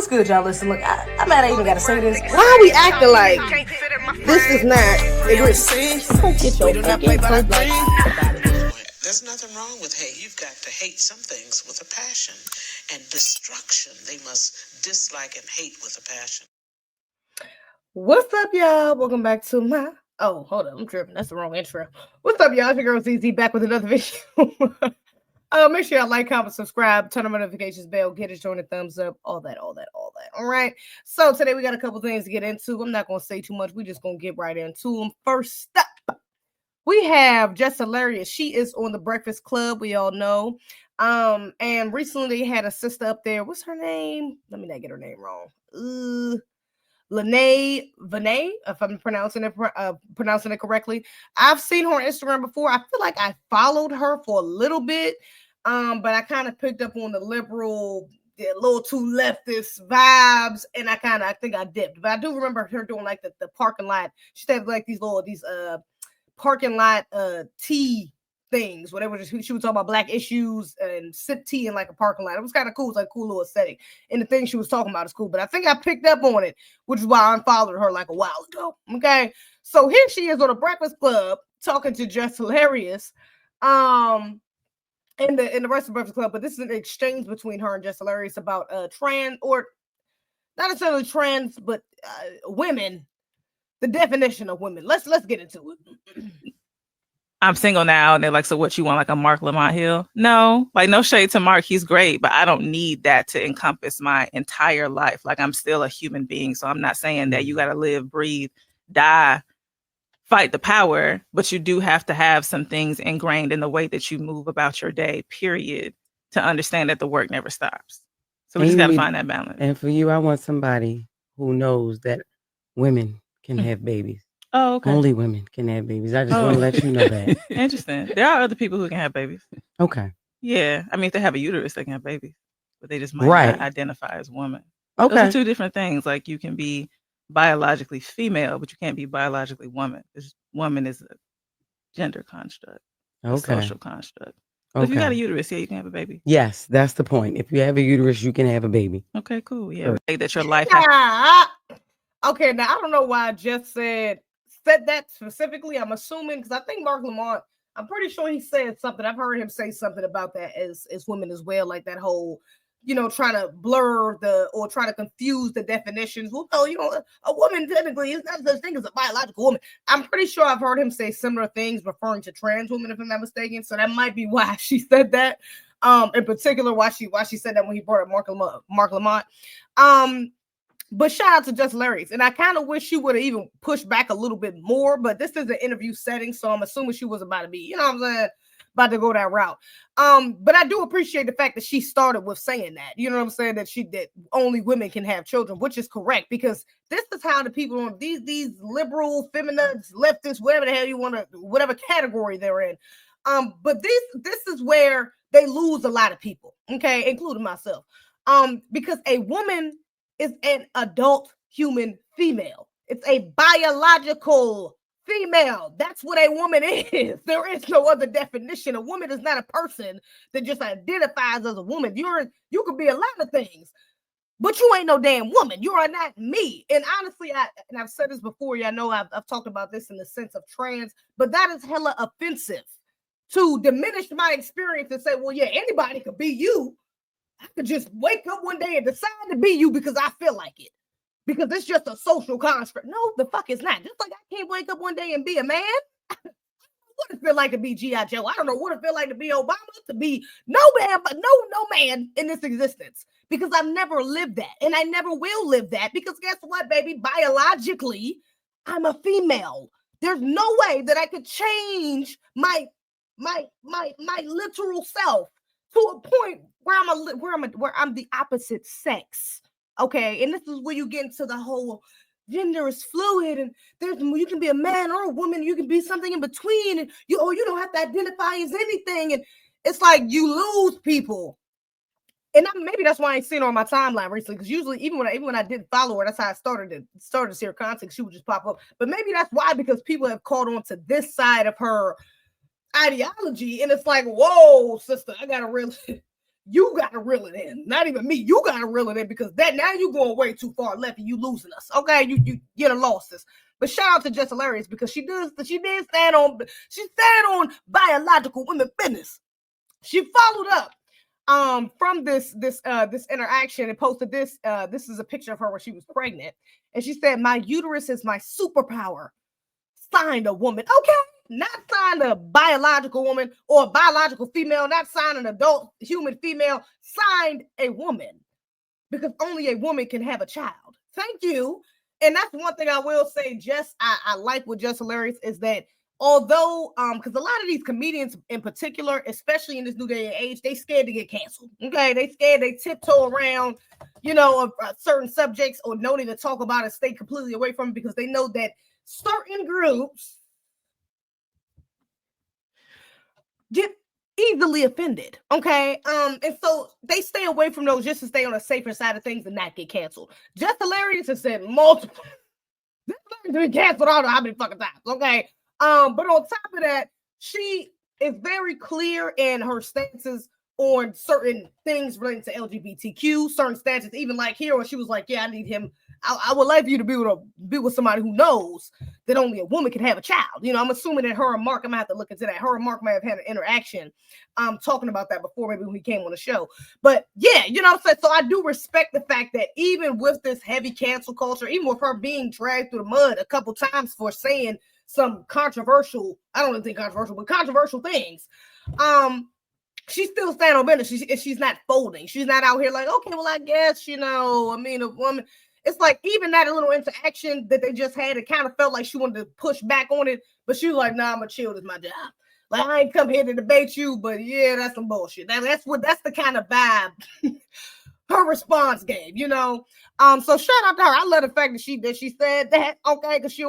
What's good, y'all? Listen, look, I'm mad I even gotta say this. Why are we acting like this is not get your fucking coat like There's nothing wrong with hate. You've got to hate some things with a passion. And destruction, they must dislike and hate with a passion. What's up, y'all? Welcome back to my... Oh, hold on. I'm tripping. That's the wrong intro. What's up, y'all? It's your girl ZZ back with another video. Make sure y'all like, comment, subscribe, turn on notifications bell, get it, join the thumbs up, all that. All right. So today we got a couple things to get into. I'm not going to say too much. We're just going to get right into them. First up, we have Jess Hilarious. She is on the Breakfast Club. We all know. And recently had a sister up there. What's her name? Let me not get her name wrong. Lene Vinay, if I'm pronouncing it correctly. I've seen her on Instagram before. I feel like I followed her for a little bit, but I kind of picked up on the liberal, a little too leftist vibes, and I think I dipped. But I do remember her doing like the parking lot. She had like these parking lot tea things, whatever. She was talking about black issues and sip tea in like a parking lot. It was kind of cool. It's like a cool little aesthetic. And the thing she was talking about is cool. But I think I picked up on it, which is why I unfollowed her like a while ago. Okay. So here she is on the Breakfast Club talking to Jess Hilarious. In the rest of the Breakfast Club, but this is an exchange between her and Jess Hilarious about trans, or not necessarily trans, but women, the definition of women. Let's get into it. I'm single now, and they're like, so what, you want like a Mark Lamont Hill? No, like no shade to Mark, he's great, but I don't need that to encompass my entire life. Like I'm still a human being, so I'm not saying that you got to live, breathe, die, fight the power, but you do have to have some things ingrained in the way that you move about your day, period, to understand that the work never stops. So we just got to find that balance. And for you, I want somebody who knows that women can have babies. Oh, okay. Only women can have babies. I just want to let you know that. Interesting. There are other people who can have babies. Okay. Yeah. I mean, if they have a uterus, they can have babies, but they just might not identify as woman. Okay. Those are two different things. Like you can be biologically female, but you can't be biologically woman. This woman is a gender construct, a social construct. But if you got a uterus, yeah, you can have a baby. Yes, that's the point. If you have a uterus, you can have a baby. Okay, cool. Yeah. That your life. Okay, now I don't know why I just said that specifically. I'm assuming because I think Mark Lamont, I'm pretty sure he said something. I've heard him say something about that as women as well, like that whole, trying to blur or try to confuse the definitions. Well, no, a woman technically is not such thing as a biological woman. I'm pretty sure I've heard him say similar things referring to trans women, if I'm not mistaken. So that might be why she said that. In particular, why she said that when he brought up Mark Lamont. But shout out to Jess Hilarious. And I kind of wish she would have even pushed back a little bit more, but this is an interview setting, so I'm assuming she was about to be, about to go that route. But I do appreciate the fact that she started with saying that, that only women can have children, which is correct, because this is how the people on these liberal, feminists, leftists, whatever the hell you want to, whatever category they're in. But this is where they lose a lot of people, okay, including myself. Because a woman is an adult human female. It's a biological female. That's what a woman is. There is no other definition. A woman is not a person that just identifies as a woman. You could be a lot of things, but you ain't no damn woman. You are not me. And honestly, I've said this before. Y'all know I've talked about this in the sense of trans, but that is hella offensive to diminish my experience and say, well, yeah, anybody could be you. I could just wake up one day and decide to be you because I feel like it. Because it's just a social construct. No, the fuck it's not. Just like I can't wake up one day and be a man. What it feel like to be G.I. Joe? I don't know what it feel like to be Obama, to be no man, but no man in this existence. Because I've never lived that. And I never will live that. Because guess what, baby? Biologically, I'm a female. There's no way that I could change my literal self to a point where I'm the opposite sex, okay? And this is where you get into the whole gender is fluid, and you can be a man or a woman, you can be something in between, and you don't have to identify as anything, and it's like you lose people. And maybe that's why I ain't seen her on my timeline recently, because usually even when I did follow her, that's how I started to see her content. She would just pop up, but maybe that's why, because people have caught on to this side of her ideology, and it's like, whoa, sister, I gotta really you got to reel it in. Not even me. You got to reel it in because that now you going way too far left and you losing us. Okay, you get a losses. But shout out to Jess Hilarious because she did stand on biological women business. She followed up from this interaction and posted this. This is a picture of her where she was pregnant, and she said, "My uterus is my superpower." Signed a woman, okay, not signed a biological woman or a biological female, not signed an adult human female, signed a woman because only a woman can have a child. Thank you. And that's one thing I will say, Jess, I like with Jess Hilarious is that although, because a lot of these comedians in particular, especially in this new day and age, they scared to get canceled. Okay, they scared, they tiptoe around, of certain subjects or don't even talk about it, stay completely away from it because they know that certain groups get easily offended. Okay. And so they stay away from those just to stay on the safer side of things and not get canceled. Jess Hilarious has said multiple. This has been canceled. I don't know how many fucking times. Okay. But on top of that, she is very clear in her stances on certain things related to LGBTQ, certain stances, even like here where she was like, yeah, I need him. I would like for you to be with somebody who knows that only a woman can have a child. I'm assuming that her and Mark, I'm gonna have to look into that. Her and Mark may have had an interaction talking about that before, maybe when he came on the show. But yeah, what I'm saying? So I do respect the fact that even with this heavy cancel culture, even with her being dragged through the mud a couple times for saying some controversial, I don't even think controversial, but controversial things, she's still standing on business. She's not folding. She's not out here like, okay, well, I guess, a woman. It's like even that little interaction that they just had, it kind of felt like she wanted to push back on it, but she was like, nah, I'm gonna chill, this is my job. Like, I ain't come here to debate you, but yeah, that's some bullshit. That's the kind of vibe her response gave, So shout out to her. I love the fact that she said that, okay, because she's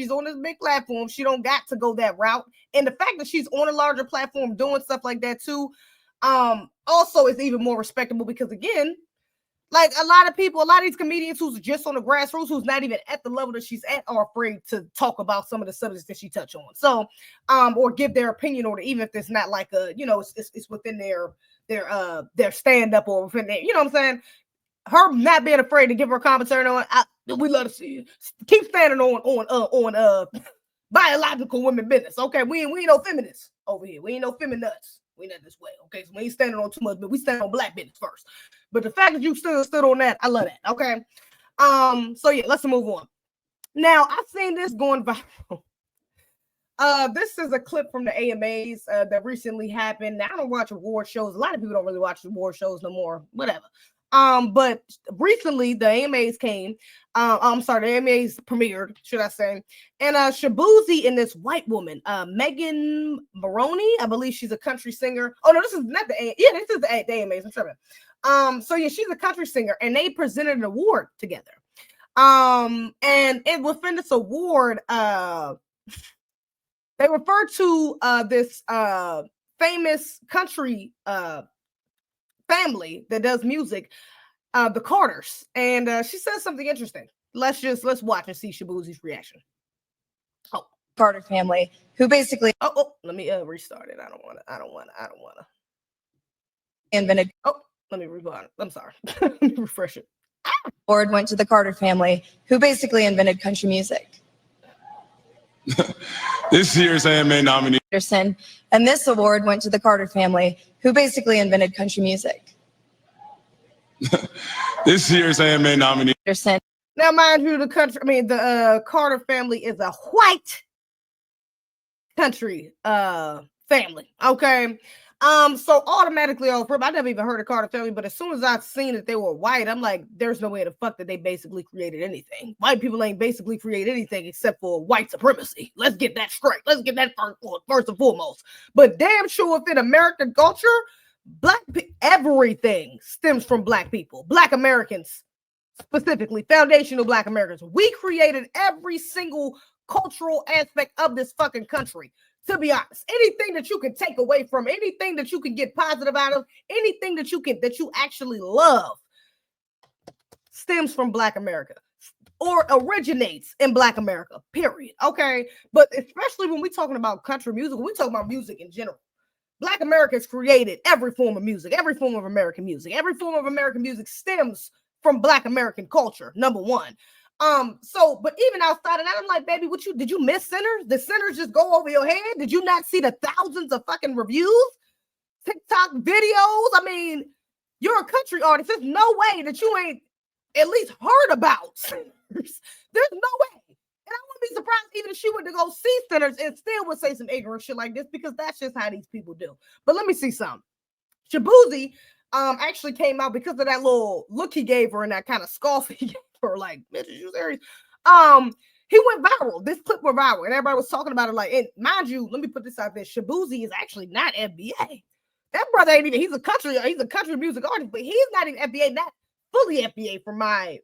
on this big platform. She don't got to go that route. And the fact that she's on a larger platform doing stuff like that too, also is even more respectable because again, like a lot of these comedians who's just on the grassroots, who's not even at the level that she's at, are afraid to talk about some of the subjects that she touched on. So, or give their opinion on it, even if it's not like it's within their stand up or within their, what I'm saying? Her not being afraid to give her commentary on, we love to see you. Keep standing on biological women business. Okay, we ain't no feminists over here. We ain't no feminists. We not this way. Okay, so we ain't standing on too much, but we stand on black business first. But the fact that you still stood on that, I love that. Okay. So yeah, let's move on. Now I've seen this going viral. This is a clip from the AMAs that recently happened. Now I don't watch award shows. A lot of people don't really watch award shows no more. Whatever. But recently the AMAs came. The AMAs premiered, should I say? And Shabuzi and this white woman, Megan Maroney, I believe she's a country singer. Oh no, this is not the this is the AMAs. I'm tripping. So yeah, she's a country singer, and they presented an award together. And within this award, they refer to this famous country family that does music, the Carters, and she says something interesting. Let's watch and see Shabuzi's reaction. Oh, Carter family, who basically let me restart it. I don't want to invented. Oh, let me rewind. I'm sorry. Let me refresh it. Award went to the Carter family, who basically invented country music. This year's AMA nominee. And this award went to the Carter family, who basically invented country music. This year's AMA nominee. Now, mind you, the Carter family is a white country family. Okay. So automatically I never even heard of Carter family, but as soon as I've seen that they were white, I'm like, there's no way the fuck that they basically created anything. White people ain't basically created anything except for white supremacy. Let's get that straight. Let's get that first and foremost. But damn sure within American culture, everything stems from black people, black Americans, specifically foundational black Americans. We created every single cultural aspect of this fucking country. To be honest, anything that you can take away from, anything that you can get positive out of, anything that you actually love stems from Black America or originates in Black America, period. Okay. But especially when we're talking about country music, we're talking about music in general. Black Americans created every form of music, every form of American music. Every form of American music stems from Black American culture, number one. But even outside of that, I'm like, baby, did you miss Sinners? Did Sinners just go over your head? Did you not see the thousands of fucking reviews, TikTok videos? I mean, you're a country artist. There's no way that you ain't at least heard about Sinners. There's no way. And I wouldn't be surprised even if she went to go see Sinners and still would say some ignorant shit like this, because that's just how these people do. But let me see something. Shaboozey actually came out because of that little look he gave her and that kind of scoff he gave her, like, bitch, you serious? He went viral. This clip went viral, and everybody was talking about it. Like, and mind you, let me put this out there: Shaboozey is actually not FBA. That brother ain't even. He's a country music artist, but he's not even FBA. Not fully FBA from what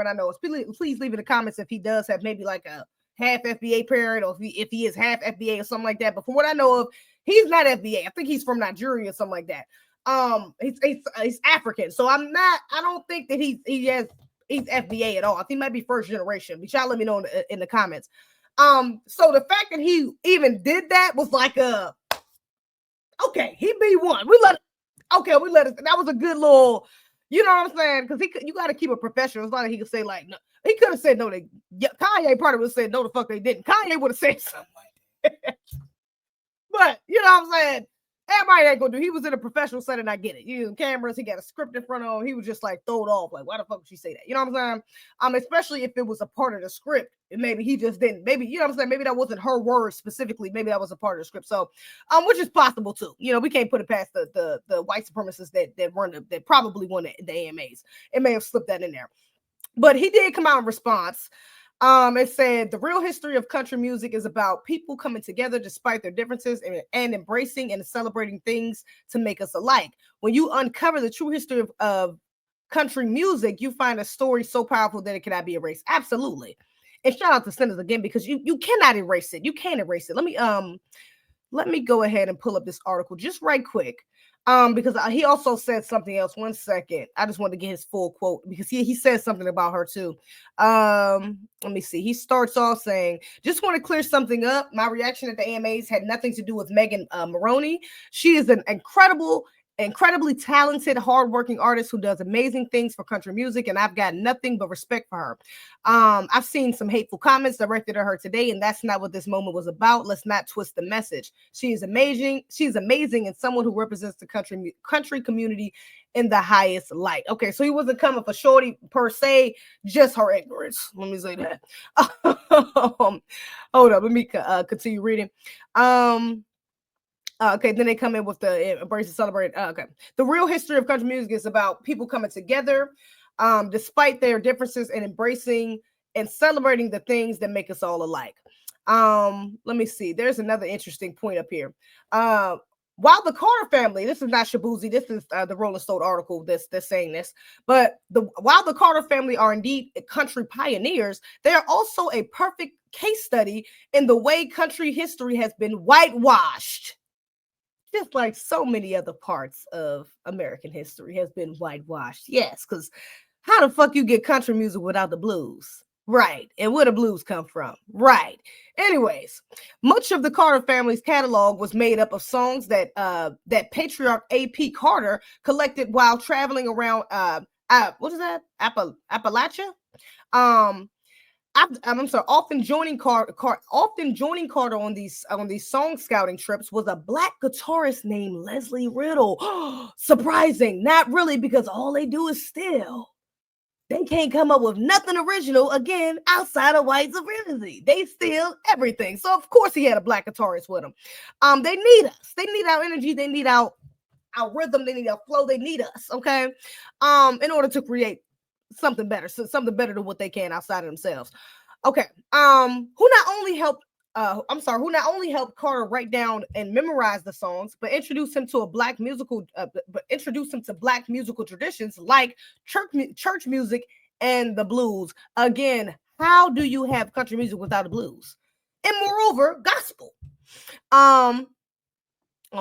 I know. Please leave in the comments if he does have maybe like a half FBA parent, or if he is half FBA or something like that. But from what I know of, he's not FBA. I think he's from Nigeria or something like that. He's African, so I don't think that he's FBA at all. I think he might be first generation. But y'all let me know in the comments. So the fact that he even did that was like okay, he be one. We let it. That was a good little, you know what I'm saying? Because you got to keep it professional. It's not like he could say like no. He could have said no. Kanye probably would have said no. The fuck they didn't. Kanye would have said something like that. But you know what I'm saying? Everybody ain't gonna do. He was in a professional setting. I get it. You know, cameras. He got a script in front of him. He was just like throw it off. Like, why the fuck would she say that? You know what I'm saying? Especially if it was a part of the script, and maybe he just didn't. Maybe, you know what I'm saying? Maybe that wasn't her words specifically. Maybe that was a part of the script. So, which is possible too. You know, we can't put it past the white supremacists that probably won the AMAs. It may have slipped that in there, but he did come out in response. It said the real history of country music is about people coming together despite their differences and embracing and celebrating things to make us alike. When you uncover the true history of country music, you find a story so powerful that it cannot be erased. Absolutely. And shout out to Sinners again, because you cannot erase it. You can't erase it. Let me go ahead and pull up this article just right quick. Because he also said something else. 1 second. I just wanted to get his full quote because he says something about her too. Let me see. He starts off saying, just want to clear something up. My reaction at the AMAs had nothing to do with Megan Maroney. She is an incredibly talented, hardworking artist who does amazing things for country music, and I've got nothing but respect for her. I've seen some hateful comments directed at her today, and that's not what this moment was about. Let's not twist the message. She is amazing. She's amazing and someone who represents the country community in the highest light. Okay, so he wasn't coming for shorty per se, just her ignorance. Let me say that. Hold up, let me continue reading. Okay, then they come in with the embrace and celebrate. Okay, the real history of country music is about people coming together, despite their differences, and embracing and celebrating the things that make us all alike. Let me see. There's another interesting point up here. While the Carter family, this is not Shaboozey, this is the Rolling Stone article that's saying this, but while the Carter family are indeed country pioneers, they are also a perfect case study in the way country history has been whitewashed. Just like so many other parts of American history has been whitewashed. Yes, because how the fuck you get country music without the blues? Right. And where the blues come from? Right. Anyways, much of the Carter family's catalog was made up of songs that patriarch A.P. Carter collected while traveling around what is that? Appalachia? I'm sorry. Often joining Carter on these song scouting trips was a black guitarist named Leslie Riddle. Surprising, not really, because all they do is steal. They can't come up with nothing original again outside of white supremacy. They steal everything. So of course he had a black guitarist with him. They need us. They need our energy. They need our rhythm. They need our flow. They need us. Okay. In order to create something better, something better than what they can outside of themselves. Okay. Who not only helped Carter write down and memorize the songs, but introduced him to black musical traditions like church music and the blues. Again, how do you have country music without the blues? And moreover, gospel. I'm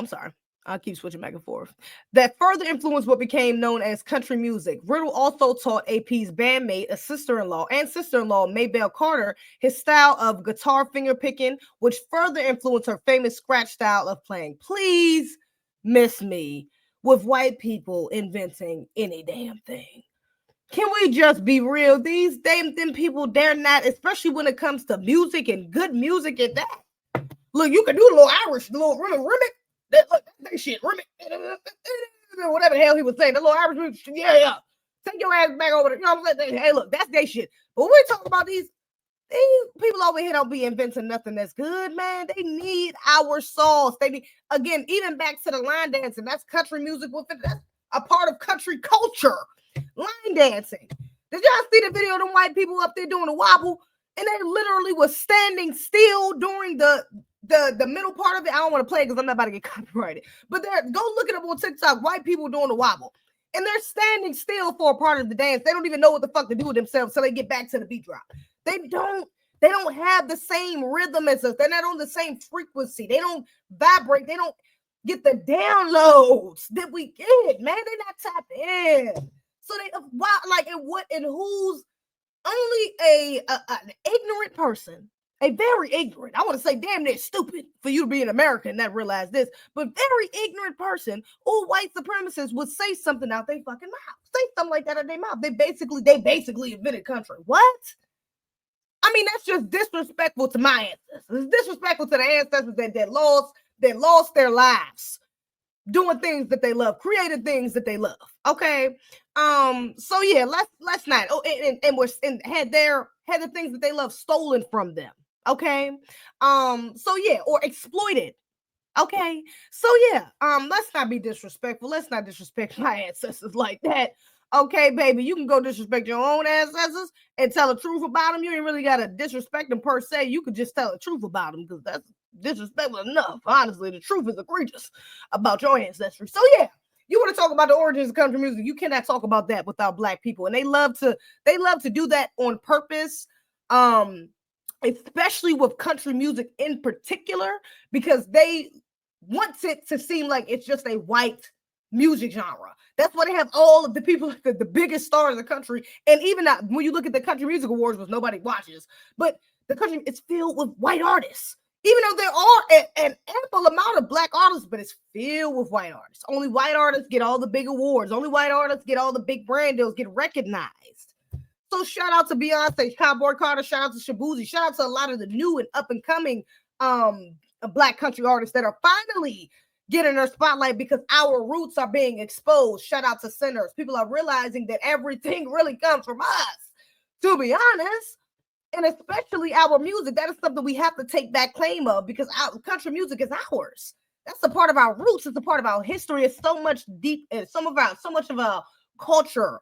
sorry. I'll keep switching back and forth. That further influenced what became known as country music. Riddle also taught AP's bandmate, a sister-in-law, Maybelle Carter, his style of guitar finger picking, which further influenced her famous scratch style of playing Please Miss Me, with white people inventing any damn thing. Can we just be real? These damn people, they're not, especially when it comes to music and good music at that. Look, you can do a little Irish, a little rimmick. Look, that shit, whatever the hell he was saying, the little Irish, yeah. Take your ass back over there. You know what I'm saying? Hey, look, that's their shit. But we're talking about these people over here don't be inventing nothing that's good, man. They need our sauce. They need, again, even back to the line dancing. That's country music with it. That's a part of country culture. Line dancing. Did y'all see the video of them white people up there doing the wobble? And they literally was standing still during the middle part of it. I don't want to play it because I'm not about to get copyrighted. But go look it up on TikTok. White people doing the wobble. And they're standing still for a part of the dance. They don't even know what the fuck to do with themselves until they get back to the beat drop. They don't have the same rhythm as us. They're not on the same frequency. They don't vibrate. They don't get the downloads that we get, man. They're not tapped in. So who's only an ignorant person, a very ignorant, I want to say damn near stupid for you to be an American and not realize this, but very ignorant person or white supremacists would say something out their fucking mouth. Say something like that out their mouth. They basically invented country. What? I mean, that's just disrespectful to my ancestors. It's disrespectful to the ancestors that lost their lives doing things that they love, created things that they love. Okay. So yeah, let's not. Oh, and had the things that they love stolen from them. Okay. So yeah, or exploited. Okay. So yeah, let's not be disrespectful. Let's not disrespect my ancestors like that. Okay, baby, you can go disrespect your own ancestors and tell the truth about them. You ain't really got to disrespect them per se. You could just tell the truth about them because that's disrespectful enough. Honestly, the truth is egregious about your ancestry. So yeah, you want to talk about the origins of country music. You cannot talk about that without Black people. And they love to do that on purpose. Especially with country music in particular, because they want it to seem like it's just a white music genre. That's why they have all of the people, the biggest stars in the country. And even when you look at the Country Music Awards, which nobody watches, but the country is filled with white artists. Even though there are an ample amount of Black artists, but it's filled with white artists. Only white artists get all the big awards. Only white artists get all the big brand deals, get recognized. So shout out to Beyonce, Cowboy Carter, shout out to Shabuzi, shout out to a lot of the new and up and coming Black country artists that are finally getting their spotlight because our roots are being exposed. Shout out to Sinners. People are realizing that everything really comes from us, to be honest. And especially our music. That is something we have to take back claim of because our country music is ours. That's a part of our roots. It's a part of our history. It's so much deep and so much of our culture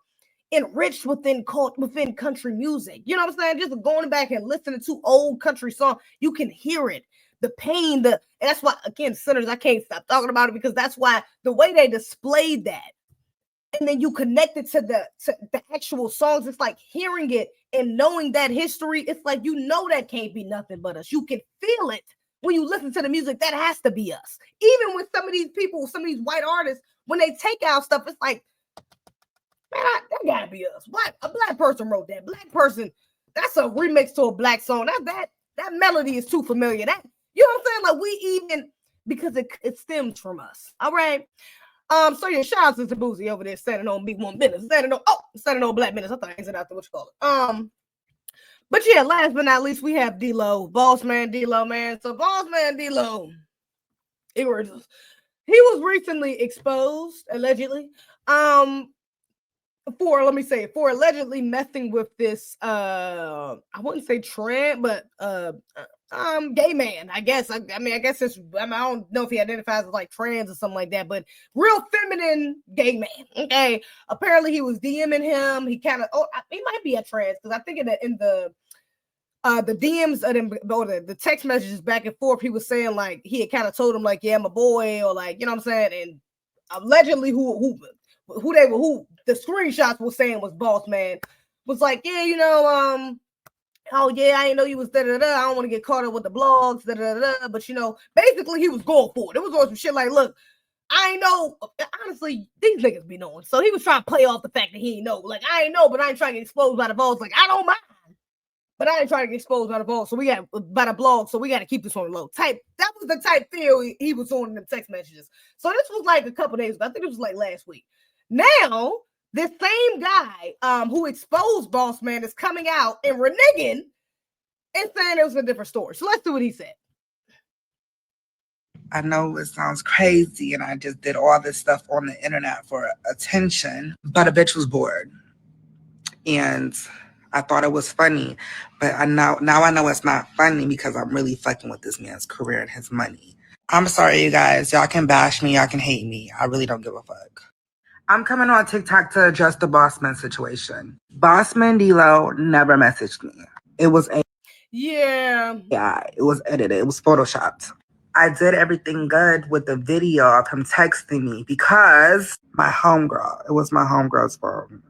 enriched within country music. You know what I'm saying? Just going back and listening to old country songs, you can hear it. The pain, and that's why, again, Sinners, I can't stop talking about it because that's why the way they displayed that, and then you connect it to the actual songs, it's like hearing it and knowing that history, it's like, you know, that can't be nothing but us. You can feel it when you listen to the music. That has to be us. Even with some of these people, some of these white artists, when they take out stuff, it's like, man, that gotta be us. What? A Black person wrote that. Black person, that's a remix to a Black song. That melody is too familiar. That, you know what I'm saying? Like, we even, because it stems from us. All right. So yeah, shout out to Shabuzi over there standing on Big One Business. Standing on Black Business. I thought I said out there what you call it. But yeah, last but not least, we have Dlow, Bossman Dlow, man. So Bossman Dlow, he was recently exposed, allegedly, for allegedly messing with this I wouldn't say trend, but gay man, I guess. I guess it's, I don't know if he identifies as like trans or something like that, but real feminine gay man. Okay, apparently he was DMing him. He kind of, he might be a trans because I think in the DMs or the text messages back and forth, he was saying like he had kind of told him like, yeah, I'm a boy, or like, you know what I'm saying, and allegedly who the screenshots were saying was Bossman was like, yeah, you know, oh yeah, I didn't know you was I don't want to get caught up with the blogs, but you know, basically he was going for it. It was on some shit like, look, I know, honestly, these niggas be knowing. So he was trying to play off the fact that he ain't know. Like, I ain't know, but I ain't trying to get exposed by the balls. Like, I don't mind, but I ain't trying to get exposed by the balls. So we got by the blog. So we got to keep this on the low. That was the type feel he was on in the text messages. So this was like a couple days ago. I think it was like last week. Now, this same guy who exposed Bossman is coming out and reneging and saying it was a different story. So let's see what he said. I know it sounds crazy and I just did all this stuff on the internet for attention, but a bitch was bored. And I thought it was funny, but now I know it's not funny because I'm really fucking with this man's career and his money. I'm sorry, you guys. Y'all can bash me. Y'all can hate me. I really don't give a fuck. I'm coming on TikTok to address the Bossman situation. Bossman Dlow never messaged me. It was Yeah, it was edited. It was photoshopped. I did everything good with the video of him texting me because it was my homegirl's phone.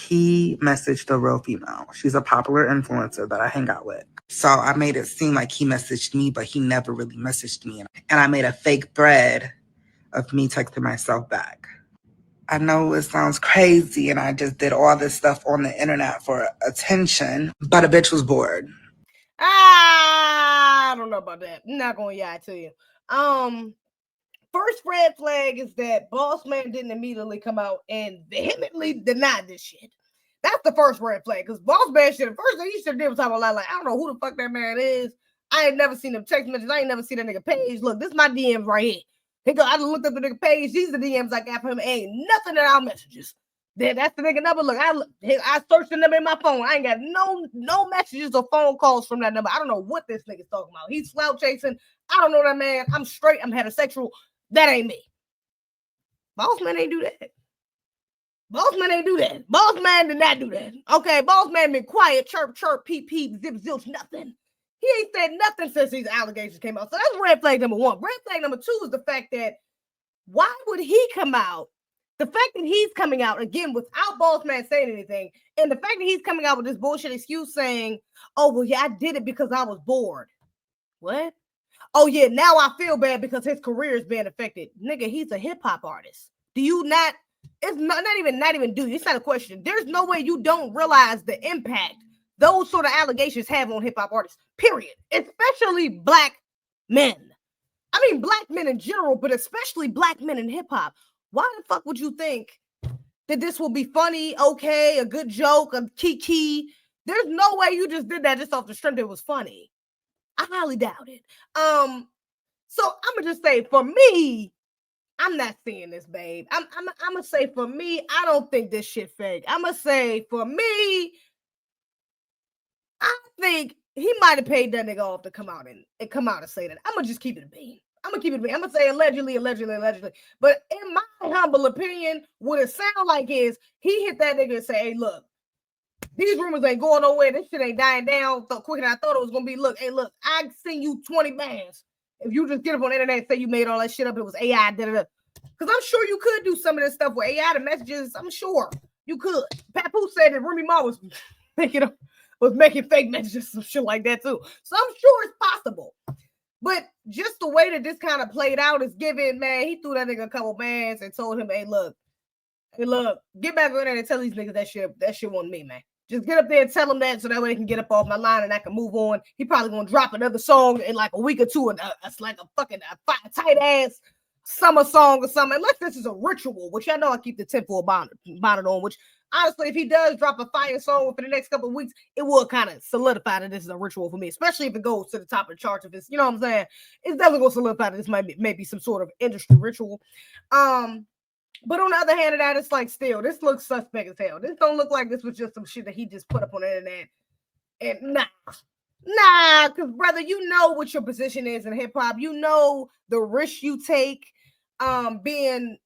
He messaged a real female. She's a popular influencer that I hang out with. So I made it seem like he messaged me, but he never really messaged me. And I made a fake thread of me texting myself back. I know it sounds crazy and I just did all this stuff on the internet for attention, but a bitch was bored. I don't know about that. I'm not going to lie to you. First red flag is that Bossman didn't immediately come out and vehemently deny this shit. That's the first red flag, because Bossman should, first thing he should have did was talk about like, I don't know who the fuck that man is. I ain't never seen them text messages. I ain't never seen that nigga page. Look, this is my DMs right here. I looked up the nigga page. These are the DMs I got from him. Ain't nothing in our messages. That's the nigga number. Look, I searched the number in my phone. I ain't got no messages or phone calls from that number. I don't know what this nigga's talking about. He's clout chasing. I don't know that man. I'm straight. I'm heterosexual. That ain't me. Bossman ain't do that. Bossman ain't do that. Bossman did not do that. Okay, Bossman been quiet, chirp, chirp, peep, peep, zip, zilch, nothing. He ain't said nothing since these allegations came out. So that's red flag number one. Red flag number two is the fact that why would he come out? The fact that he's coming out, again, without Bossman saying anything, and the fact that he's coming out with this bullshit excuse saying, oh, well, yeah, I did it because I was bored. What? Oh, yeah, now I feel bad because his career is being affected. Nigga, he's a hip-hop artist. Do you not? It's not even do. It's not a question. There's no way you don't realize the impact those sort of allegations have on hip-hop artists, period. Especially black men. I mean, black men in general, but especially black men in hip-hop. Why the fuck would you think that this will be funny, okay, a good joke, a kiki? There's no way you just did that just off the strength it was funny. I highly doubt it. So I'm gonna just say, for me, I'm not seeing this, babe. I'm gonna say, for me, I don't think this shit fake. I'm gonna say, for me, I think he might have paid that nigga off to come out and say that. I'm gonna just keep it a bean. I'm gonna say allegedly. But in my humble opinion, what it sounds like is he hit that nigga and say, hey, look, these rumors ain't going nowhere. This shit ain't dying down so quick than I thought it was gonna be. Look, hey, look, I send you 20 bands. If you just get up on the internet and say you made all that shit up, it was AI, because I'm sure you could do some of this stuff with AI, the messages. I'm sure you could. Papoose said that Remy Ma was making fake messages, some shit like that too. So I'm sure it's possible. But just the way that this kind of played out is given, man, he threw that nigga a couple bands and told him, hey, look, get back on there and tell these niggas that shit wasn't me, man. Just get up there and tell them that so that way they can get up off my line and I can move on. He probably gonna drop another song in like a week or two, and it's like a fucking tight ass summer song or something. Unless this is a ritual, which I know I keep the tenfold bonnet on. Which honestly, if he does drop a fire song for the next couple of weeks, it will kind of solidify that this is a ritual for me. Especially if it goes to the top of the charts. If it's, you know what I'm saying, it's definitely gonna solidify that this might be some sort of industry ritual. But on the other hand of that, it's like, still, this looks suspect as hell. This don't look like this was just some shit that he just put up on the internet. And nah, because brother, you know what your position is in hip hop. You know the risk you take, being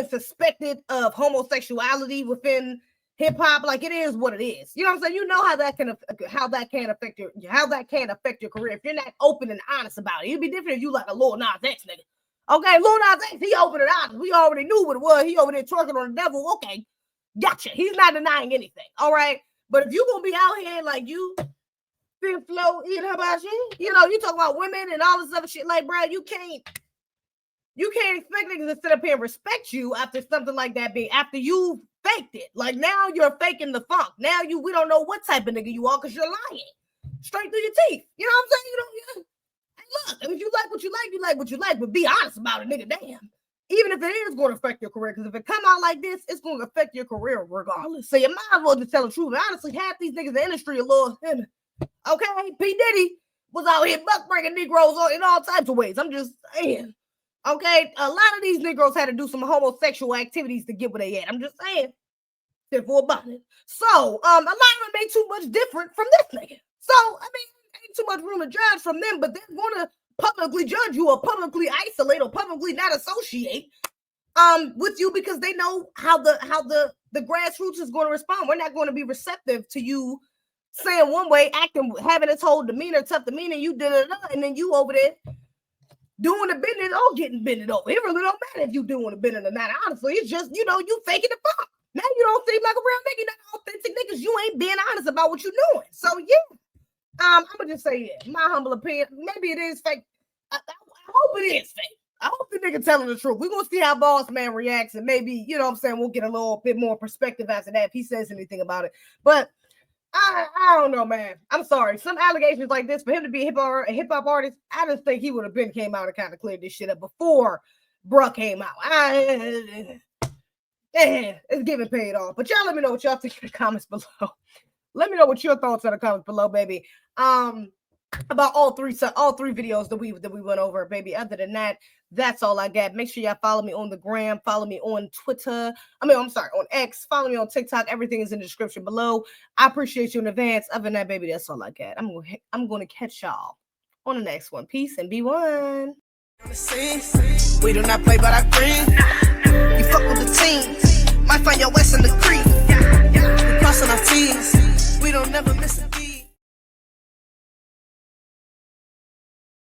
suspected of homosexuality within hip hop. Like, it is what it is. You know what I'm saying? You know how that can affect your career if you're not open and honest about it. It'd be different if you like a Lil Nas X nigga. Okay, Lil Nas X, he opened it out. We already knew what it was. He over there twerking on the devil. Okay, gotcha. He's not denying anything. All right, but if you gonna be out here like you, Fifth Flow, eat hibachi, you know, you talk about women and all this other shit. Like, bro, you can't. You can't expect niggas to sit up here and respect you after something like that after you faked it. Like now you're faking the funk. Now we don't know what type of nigga you are because you're lying. Straight through your teeth. You know what I'm saying? Look, if you like what you like what you like, but be honest about it, nigga. Damn. Even if it is going to affect your career, because if it come out like this, it's going to affect your career regardless. So you might as well just tell the truth. And honestly, half these niggas in the industry are little. Okay, P. Diddy was out here buck breaking Negroes in all types of ways. I'm just saying. Okay, a lot of these Negroes had to do some homosexual activities to get where they at. I'm just saying. Therefore about it. So, a lot of them ain't too much different from this nigga. So, I mean, ain't too much room to judge from them, but they're going to publicly judge you or publicly isolate or publicly not associate with you because they know how the grassroots is going to respond. We're not going to be receptive to you saying one way, acting, having this whole demeanor, tough demeanor, you did it, and then you over there doing the business or getting bended over. It really don't matter if you doing the business or not. Honestly, it's just, you faking the fuck. Now you don't seem like a real nigga. You're not authentic niggas. You ain't being honest about what you're doing. So yeah. I'm gonna just say it. My humble opinion. Maybe it is fake. I hope it is fake. I hope the nigga telling the truth. We're gonna see how Bossman reacts, and maybe, we'll get a little bit more perspective after that if he says anything about it. But I don't know, man. I'm sorry. Some allegations like this, for him to be a hip hop artist, I just think he would have came out and kind of cleared this shit up before bruh came out. It's giving paid off. But y'all let me know what y'all think in the comments below. Let me know what your thoughts are in the comments below, baby. About all three videos that we went over, baby. Other than that, that's all I got. Make sure y'all follow me on the gram, follow me on Twitter. On X, follow me on TikTok. Everything is in the description below. I appreciate you in advance. Other than that, baby, that's all I got. I'm gonna catch y'all on the next one. Peace and be one. We do not play, but I green. You fuck with the team. Might find your West in the creek. We crossing our T's. We don't never miss a beat.